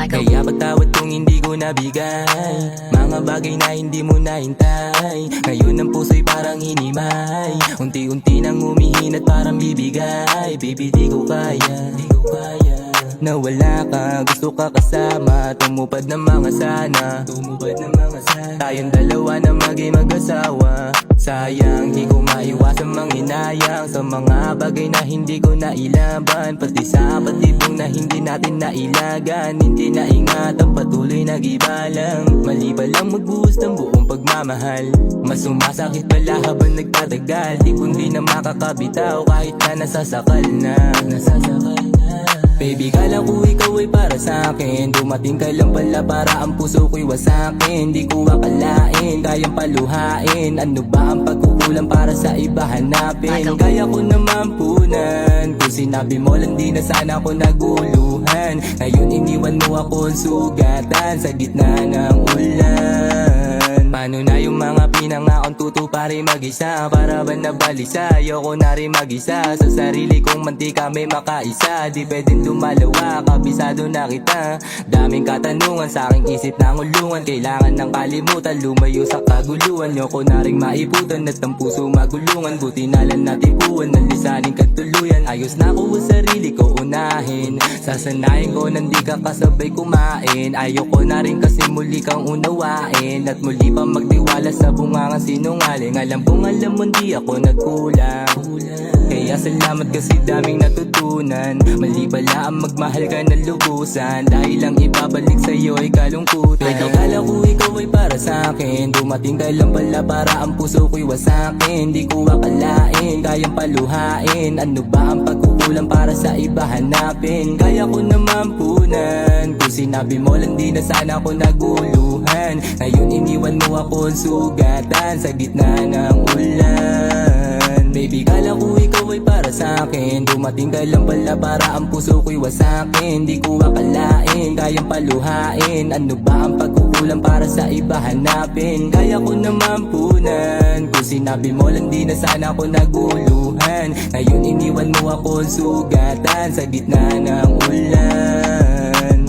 Kaya patawad kung hindi ko nabigay mga bagay na hindi mo nahintay. Ngayon ang puso'y parang hinimay, unti-unti nang humihinat parang bibigay. Baby di ko kaya, nawala ka, gusto ka kasama. Tumupad ng mga sana, tayong dalawa na maging mag-asawa. Sayang, di ko maiwasan manghinayang sa mga bagay na hindi ko nailaban. Pati sa patibong na hindi natin nailagan. Hindi naingatan, patuloy nagibalang. Mali ba lang magbuhos ng buong pagmamahal? Mas sumasakit pala habang nagtatagal. Di kundi na makakabitaw kahit na nasasakal na. Baby, kala ko ikaw ay para sa'kin. Dumating ka lang pala para ang puso ko'y wasakin. Di ko akalain, kayang paluhain. Ano ba ang pagkukulang para sa iba hanapin? Kaya ko naman punan. Kung sinabi mo lang di na sana ako naguluhan. Ngayon iniwan mo ako sugatan sa gitna ng ulan. Paano na yung mga pinangakong tutuparin mag-isa? Para ba nabalisa? Ayoko na rin mag-isa. Sa sarili kong mantika may makaisa. Di pwedeng lumalawa, kabisado na kita. Daming katanungan sa aking isip na ngulungan. Kailangan ng kalimutan, lumayo sa kaguluhan. Ayoko na rin maiputan at ang puso magulungan. Buti na lang natipuan, ng lisaning katuluyan. Ayos na ko sa sarili ko unahin. Sasanayin ko nandi ka kasabay kumain. Ayoko na rin kasi muli kang unawain. At muli pa magtiwala sa bungangang sinungaling. Alam kong alam mo di ako nagkulang. Kaya salamat kasi daming natutunan. Mali pala ang magmahal ka ng lubusan. Dahil lang ibabalik sa'yo ay kalungkutan. Pwede kala ko ikaw ay para sa'kin. Dumating ka lang pala para ang puso ko'y wasakin. Di ko akalain, kayang paluhain. Ano ba ang pagkukulang para sa iba hanapin? Kaya ko naman punan. Kung sinabi mo lang di na sana ako naguluhan. Ngayon iniwan mo ako sugatan sa gitna ng ulan. Baby, kala ko ikaw ay para sa'kin. Dumating ka lang pala para ang puso ko'y wasakin. Di ko akalain, kayang paluhain. Ano ba ang pagkukulang para sa iba hanapin? Kaya ko naman punan. Kung sinabi mo lang di na sana ako naguluhan. Ngayon iniwan mo ako sugatan sa gitna ng ulan.